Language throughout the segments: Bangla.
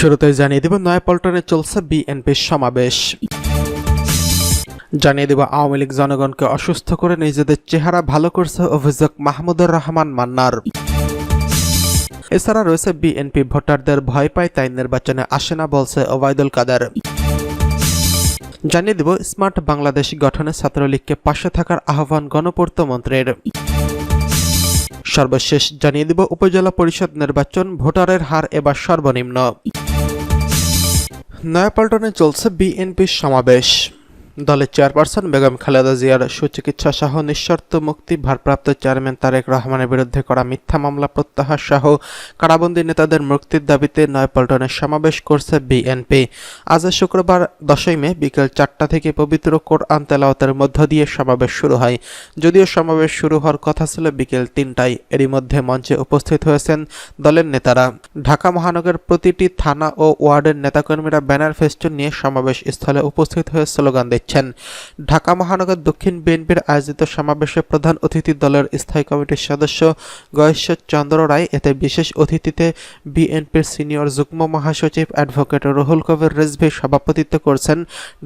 শুরুতে জানিয়ে দেব নয়াপল্টনে চলছে বিএনপির সমাবেশ। জানিয়ে দেব আওয়ামী লীগ জনগণকে অসুস্থ করে নিজেদের চেহারা ভালো করছে অভিযোগ মাহমুদুর রহমান মান্নার। এছাড়া রয়েছে বিএনপি ভোটারদের ভয় পায় তাই নির্বাচনে আসে না বলছে ওবায়দুল কাদের। জানিয়ে দেব স্মার্ট বাংলাদেশ গঠনে ছাত্রলীগকে পাশে থাকার আহ্বান গণপূর্ত মন্ত্রীর। সর্বশেষ জানিয়ে দেব উপজেলা পরিষদ নির্বাচন ভোটারের হার এবার সর্বনিম্ন। নয়াপল্টনে চলছে বিএনপির সমাবেশ। দলের চেয়ারপারসন বেগম খালেদা জিয়ার সুচিকিৎসা সহ নিঃশর্ত মুক্তি, ভারপ্রাপ্ত চেয়ারম্যান তারেক রহমানের বিরুদ্ধে করা মিথ্যা মামলা প্রত্যাহার সহ কারাবন্দী নেতাদের মুক্তির দাবিতে নয়াপল্টনে সমাবেশ করছে বিএনপি। আজ শুক্রবার 10 মে বিকেল 4টা থেকে পবিত্র কোরআন তেলাওয়াতের মধ্য দিয়ে সমাবেশ শুরু হয়। যদিও সমাবেশ শুরু হওয়ার কথা ছিল বিকেল 3টায়। এরই মধ্যে মঞ্চে উপস্থিত হয়েছেন দলের নেতারা। ঢাকা মহানগরের প্রতিটি থানা ও ওয়ার্ডের নেতাকর্মীরা ব্যানার ফেস্টুন নিয়ে সমাবেশ স্থলে উপস্থিত হয়ে স্লোগান দিচ্ছেন। ঢাকা মহানগর দক্ষিণ বিএনপির আয়োজিত সমাবেশে প্রধান অতিথি দলের স্থায়ী কমিটির সদস্য গয়েশ্বর চন্দ্র রায়। এতে বিশেষ অতিথিতে বিএনপির সিনিয়র যুগ্ম মহাসচিব অ্যাডভোকেট রুহুল কবির রিজভী সভাপতিত্ব করছেন।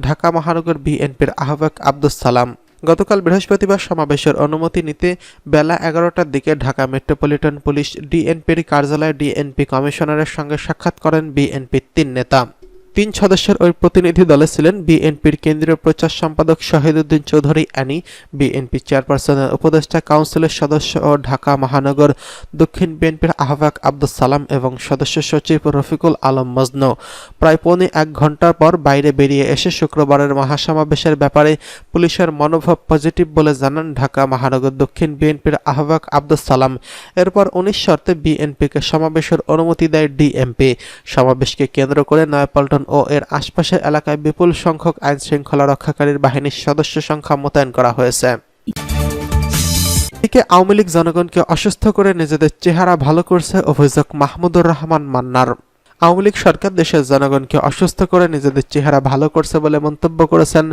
ঢাকা মহানগর বিএনপির আহ্বায়ক আব্দুস সালাম। গতকাল বৃহস্পতিবার সমাবেশের অনুমতি নিতে বেলা 11টার দিকে ঢাকা মেট্রোপলিটন পুলিশ ডিএনপির কার্যালয়ে ডিএনপি কমিশনারের সঙ্গে সাক্ষাৎ করেন বিএনপির 3 নেতা। 3 সদস্যের ওই প্রতিনিধি দলে ছিলেন বিএনপির কেন্দ্রীয় প্রচার সম্পাদক শহীদউদ্দিন চৌধুরী অ্যানি, বিএনপি চেয়ারপারসনের উপদেষ্টা কাউন্সিলের সদস্য ও ঢাকা মহানগর দক্ষিণ বিএনপির আহ্বায়ক আব্দুস সালাম এবং সদস্য সচিব রফিকুল আলম মজনু। প্রায় 1.25 ঘন্টার পর বাইরে বেরিয়ে এসে শুক্রবারের মহাসমাবেশের ব্যাপারে পুলিশের মনোভাব পজিটিভ বলে জানান ঢাকা মহানগর দক্ষিণ বিএনপির আহ্বায়ক আব্দুস সালাম। এরপর 19 শর্তে বিএনপিকে সমাবেশের অনুমতি দেয় ডিএমপি। সমাবেশকে কেন্দ্র করে নয়াপল্টন ও এর আশপাশের এলাকায় বিপুল সংখ্যক আইন শৃঙ্খলা রক্ষাকারীর বাহিনীর সদস্য সংখ্যা মোতায়েন করা হয়েছে। এদিকে আওয়ামী লীগ জনগণকে অসুস্থ করে নিজেদের চেহারা ভালো করছে অভিযোগ মাহমুদুর রহমান মান্নার। আওয়ামী লীগ সরকার দেশের জনগণকে অসুস্থ করে নিজেদের চেহারা ভালো করছে বলে মন্তব্য করেছেন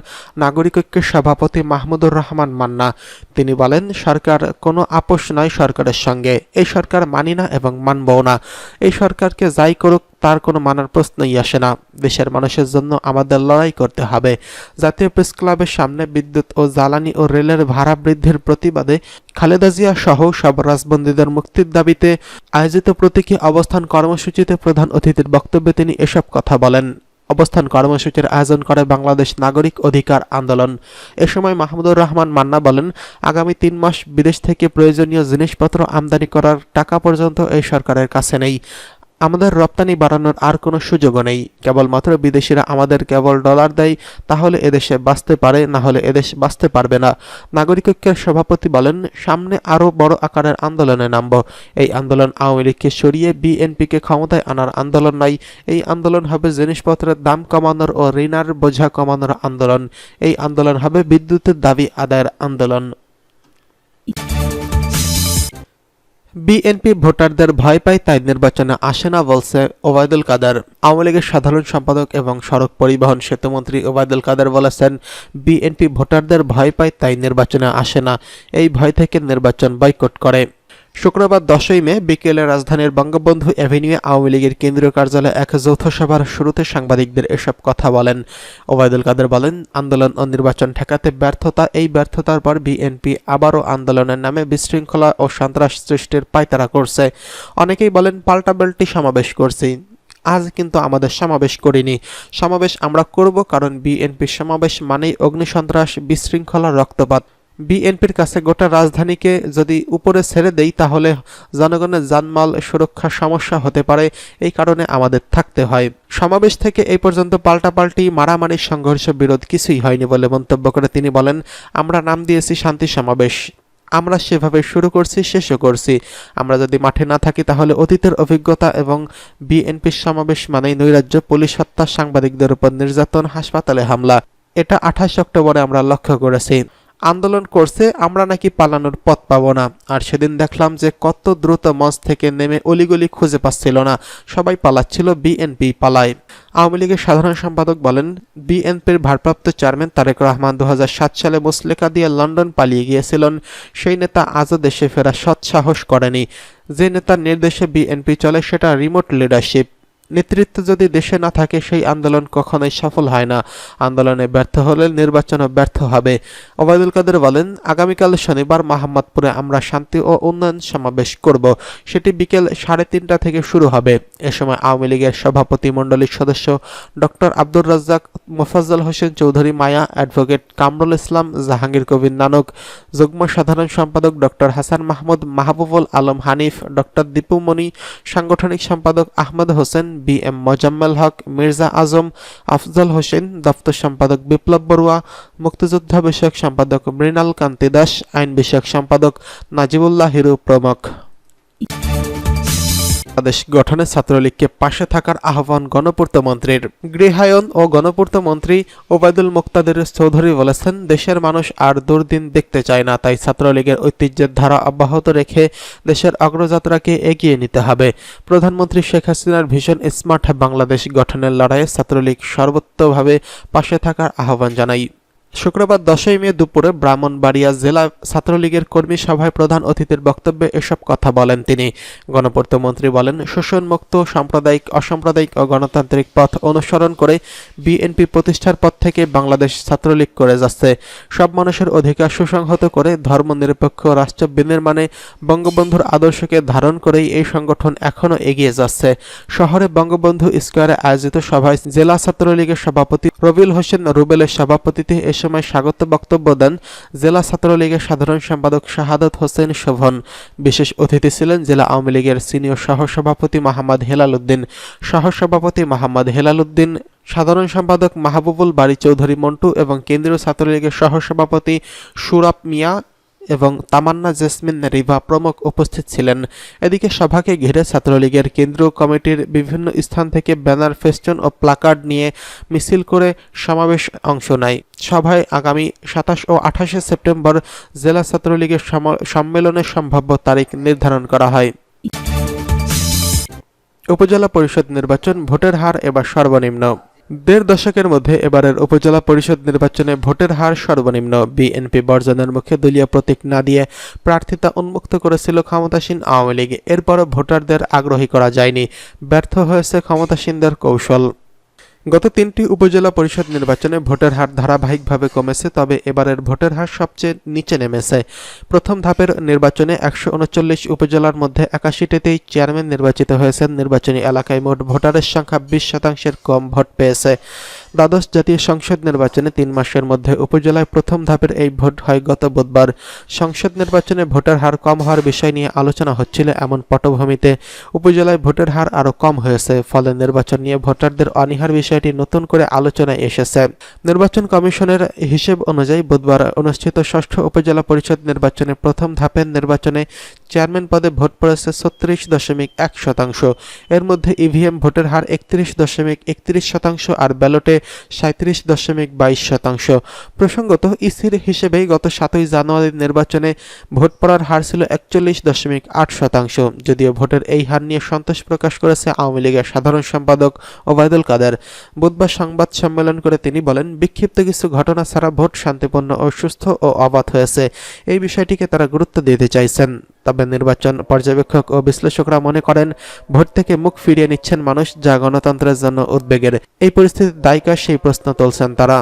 নাগরিক ঐক্যের সভাপতি মাহমুদুর রহমান মান্না। তিনি বলেন, সরকার কোনো আপোষ নয় সরকারের সঙ্গে। এই সরকার মানি না এবং মানবও না। এই সরকারকে যাই করুক তার কোনো মানার প্রশ্নই আসে না। দেশের মানুষের জন্য আমাদের লড়াই করতে হবে। জাতীয় প্রেস ক্লাবের সামনে বিদ্যুৎ ও জ্বালানি ও রেলের ভাড়া বৃদ্ধির প্রতিবাদে খালেদা জিয়া সহ সব রাজবন্দীদের মুক্তির দাবিতে আয়োজিত প্রতীকী অবস্থান কর্মসূচিতে প্রধান অতিথির বক্তব্যে তিনি এসব কথা বলেন। অবস্থান কর্মসূচির আয়োজন করে বাংলাদেশ নাগরিক অধিকার আন্দোলন। এ সময় মাহমুদুর রহমান মান্না বলেন, আগামী 3 মাস বিদেশ থেকে প্রয়োজনীয় জিনিসপত্র আমদানি করার টাকা পর্যন্ত এই সরকারের কাছে নেই। আমাদের রপ্তানি বাড়ানোর আর কোনো সুযোগও নেই। কেবলমাত্র বিদেশিরা আমাদের কেবল ডলার দেয়, তাহলে এদেশে বাঁচতে পারে, না হলে এদেশ বাঁচতে পারবে না। নাগরিক ঐক্যের সভাপতি বলেন, সামনে আরও বড় আকারের আন্দোলনে নামব। এই আন্দোলন আওয়ামী লীগকে সরিয়ে বিএনপিকে ক্ষমতায় আনার আন্দোলন নয়। এই আন্দোলন হবে জিনিসপত্রের দাম কমানোর ও ঋণের বোঝা কমানোর আন্দোলন। এই আন্দোলন হবে বিদ্যুতের দাবি আদায়ের আন্দোলন। বিএনপি ভোটারদের ভয় পায় তাই নির্বাচনে আসে না বলছে ওবায়দুল কাদের। আওয়ামী লীগের সাধারণ সম্পাদক এবং সড়ক পরিবহন সেতুমন্ত্রী ওবায়দুল কাদের বলেছেন, বিএনপি ভোটারদের ভয় পায় তাই নির্বাচনে আসে না। এই ভয় থেকে নির্বাচন বয়কট করে। শুক্রবার 10 মে বিকেলে রাজধানীর বঙ্গবন্ধু অ্যাভিনিউয়ে আওয়ামী লীগের কেন্দ্রীয় কার্যালয়ে এক যৌথ সভার শুরুতে সাংবাদিকদের এসব কথা বলেন। ওবায়দুল কাদের বলেন, আন্দোলন ও নির্বাচন ঠেকাতে ব্যর্থতা। এই ব্যর্থতার পর বিএনপি আবারও আন্দোলনের নামে বিশৃঙ্খলা ও সন্ত্রাস সৃষ্টির পায়তারা করছে। অনেকেই বলেন, পাল্টাপাল্টি সমাবেশ করছি। আজ কিন্তু আমাদের সমাবেশ করিনি। সমাবেশ আমরা করব, কারণ বিএনপির সমাবেশ মানেই অগ্নিসন্ত্রাস, বিশৃঙ্খলা, রক্তপাত। বিএনপির কাছে গোটা রাজধানীকে যদি উপরে ছেড়ে দেই তাহলে জনগণের জানমাল সুরক্ষার সমস্যা হতে পারে। এই কারণে আমাদের থাকতে হয়। সমাবেশ থেকে এই পর্যন্ত পাল্টাপাল্টি, মারামারি, সংঘর্ষ, বিরোধ কিছুই হয়নি বলে মন্তব্য করে তিনি বলেন, আমরা নাম দিয়েছি শান্তি সমাবেশ। আমরা সেভাবে শুরু করছি, শেষও করছি। আমরা যদি মাঠে না থাকি তাহলে অতীতের অভিজ্ঞতা এবং বিএনপির সমাবেশ মানেই নৈরাজ্য, পুলিশ হত্যা, সাংবাদিকদের উপর নির্যাতন, হাসপাতালে হামলা। এটা 28 অক্টোবরে আমরা লক্ষ্য করেছি। আন্দোলন করছে, আমরা নাকি পালানোর পথ পাবো না। আর সেদিন দেখলাম যে কত দ্রুত মঞ্চ থেকে নেমে অলিগলি খুঁজে পাচ্ছিল না, সবাই পালাচ্ছিল, বিএনপি পালায়। আওয়ামী লীগের সাধারণ সম্পাদক বলেন, বিএনপির ভারপ্রাপ্ত চেয়ারম্যান তারেক রহমান 2007 সালে মুচলেকা দিয়ে লন্ডন পালিয়ে গিয়েছিলেন। সেই নেতা আজও দেশে ফেরা সৎসাহস করেনি। যে নেতার নির্দেশে বিএনপি চলে সেটা রিমোট লিডারশিপ। নেতৃত্ব যদি দেশে না থাকে সেই আন্দোলন কখনোই সফল হয় না। আন্দোলনে ব্যর্থ হলে নির্বাচনও ব্যর্থ হবে। ওবায়দুল কাদের বলেন, আগামীকাল শনিবার মোহাম্মদপুরে আমরা শান্তি ও উন্নয়ন সমাবেশ করব। সেটি বিকেল 3:30 থেকে শুরু হবে। এ সময় আওয়ামী লীগের সভাপতিমণ্ডলীর সদস্য ডক্টর আব্দুর রাজ্জাক, মোফাজ্জল হোসেন চৌধুরী মায়া, অ্যাডভোকেট কামরুল ইসলাম, জাহাঙ্গীর কবির নানক, যুগ্ম সাধারণ সম্পাদক ডক্টর হাসান মাহমুদ, মাহবুবুল আলম হানিফ, ডক্টর দীপু মনি, সাংগঠনিক সম্পাদক আহমদ হোসেন, বি.এম. মোজাম্মেল হক, মির্জা আজম, আফজল হোসেন, দপ্তর সম্পাদক বিপ্লব বড়ুয়া, মুক্তিযোদ্ধা বিষয়ক সম্পাদক মৃণাল কান্তি দাস, আইন বিষয়ক সম্পাদক নাজিবুল্লাহ হিরু প্রমুখ। বাংলাদেশ গঠনে ছাত্রলীগকে পাশে থাকার আহ্বান গণপূর্ত মন্ত্রীর। গৃহায়ন ও গণপূর্ত মন্ত্রী ওবায়দুল মুক্তাদির চৌধুরী বলেছেন, দেশের মানুষ আর দুর্দিন দেখতে চায় না, তাই ছাত্রলীগের ঐতিহ্যের ধারা অব্যাহত রেখে দেশের অগ্রযাত্রাকে এগিয়ে নিতে হবে। প্রধানমন্ত্রী শেখ হাসিনার ভীষণ স্মার্ট বাংলাদেশ গঠনের লড়াইয়ে ছাত্রলীগ সর্বোত্তভাবে পাশে থাকার আহ্বান জানাই। শুক্রবার 10 মে দুপুরে ব্রাহ্মণবাড়িয়া জেলা ছাত্রলীগের কর্মী সভায় প্রধান অতিথির বক্তব্যে এসব কথা বলেন তিনি। গণপূর্ত মন্ত্রী বলেন, শোষণমুক্ত সাম্প্রদায়িক, অসাম্প্রদায়িক ও গণতান্ত্রিক পথ অনুসরণ করে বিএনপি প্রতিষ্ঠার পর থেকে বাংলাদেশ ছাত্রলীগ করে যাচ্ছে। সব মানুষের অধিকার সুসংহত করে ধর্মনিরপেক্ষ রাষ্ট্র বিনির্মাণে বঙ্গবন্ধুর আদর্শকে ধারণ করেই এই সংগঠন এখনও এগিয়ে যাচ্ছে। শহরে বঙ্গবন্ধু স্কয়ারে আয়োজিত সভায় জেলা ছাত্রলীগের সভাপতি রবিউল হোসেন রুবেলের সভাপতিত্বে এ সময় স্বাগত বক্তব্য দেন জেলা ছাত্রলীগের সাধারণ সম্পাদক শাহাদত হোসেন শোভন। বিশেষ অতিথি ছিলেন জেলা আওয়ামী লীগের সিনিয়র সহসভাপতি মোহাম্মদ হেলাল উদ্দিন, সহসভাপতি মোহাম্মদ হেলাল উদ্দিন, সাধারণ সম্পাদক মাহবুবুল বারী চৌধুরী মন্টু এবং কেন্দ্রীয় ছাত্রলীগের সহসভাপতি সুরাব মিয়া এবং তামান্না জেসমিন রিভা প্রমুখ উপস্থিত ছিলেন। এদিকে সভাকে ঘিরে ছাত্রলীগের কেন্দ্রীয় কমিটির বিভিন্ন স্থান থেকে ব্যানার, ফেস্টুন ও প্লাকার্ড নিয়ে মিছিল করে সমাবেশ অংশ নেয়। সভায় আগামী 27 ও 28 সেপ্টেম্বর জেলা ছাত্রলীগের সম্মেলনের সম্ভাব্য তারিখ নির্ধারণ করা হয়। উপজেলা পরিষদ নির্বাচন, ভোটের হার এবার সর্বনিম্ন। 1.5 দশকের মধ্যে এবারের উপজেলা পরিষদ নির্বাচনে ভোটের হার সর্বনিম্ন। বিএনপি বর্জনের মুখে দলীয় প্রতীক না দিয়ে প্রার্থিতা উন্মুক্ত করেছিল ক্ষমতাসীন আওয়ামী লীগ। এরপরও ভোটারদের আগ্রহী করা যায়নি, ব্যর্থ হয়েছে ক্ষমতাসীনদের কৌশল। গত 3টি উপজেলা পরিষদ নির্বাচনে ভোটের হার ধারাবাহিকভাবে কমেছে, তবে এবারের ভোটের হার সবচেয়ে নিচে নেমেছে। প্রথম ধাপের নির্বাচনে 139 উপজেলার মধ্যে 81টিতেই চেয়ারম্যান নির্বাচিত হয়েছেন। নির্বাচনী এলাকায় মোট ভোটারের সংখ্যা 20% কম ভোট পেয়েছে। দ্বাদশ জাতীয় সংসদ নির্বাচনে 3 মাসের মধ্যে উপজেলায় প্রথম ধাপের এই ভোট হয় গত বুধবার। সংসদ নির্বাচনে ভোটের হার কম হওয়ার বিষয় নিয়ে আলোচনা হচ্ছিল, এমন পটভূমিতে উপজেলায় ভোটের হার আরও কম হয়েছে। ফলে নির্বাচন নিয়ে ভোটারদের অনীহার বিষয়টি নতুন করে আলোচনায় এসেছে। নির্বাচন কমিশনের হিসেব অনুযায়ী বুধবার অনুষ্ঠিত 6ষ্ঠ উপজেলা পরিষদ নির্বাচনে প্রথম ধাপের নির্বাচনে চেয়ারম্যান পদে ভোট পড়েছে 36.1%। এর মধ্যে ইভিএম ভোটের হার 31.31% আর ব্যালটে 37.22%। প্রসঙ্গত, ইসির হিসেবেই গত 7 জানুয়ারির নির্বাচনে ভোট পড়ার হার ছিল 41.8%। যদিও ভোটের এই হার নিয়ে সন্তোষ প্রকাশ করেছে আওয়ামী লীগের সাধারণ সম্পাদক ওবায়দুল কাদের। বুধবার সংবাদ সম্মেলন করে তিনি বলেন, বিক্ষিপ্ত কিছু ঘটনা ছাড়া ভোট শান্তিপূর্ণ ও সুস্থ ও অবাধ হয়েছে। এই বিষয়টিকে তারা গুরুত্ব দিতে চাইছেন। তবে নির্বাচন পর্যবেক্ষক ও বিশ্লেষকরা মনে করেন, ভোট থেকে মুখ ফিরিয়ে নিচ্ছেন মানুষ, যা গণতন্ত্রের জন্য উদ্বেগের। এই পরিস্থিতির দায়ী কার, সেই প্রশ্ন তুলছেন তারা।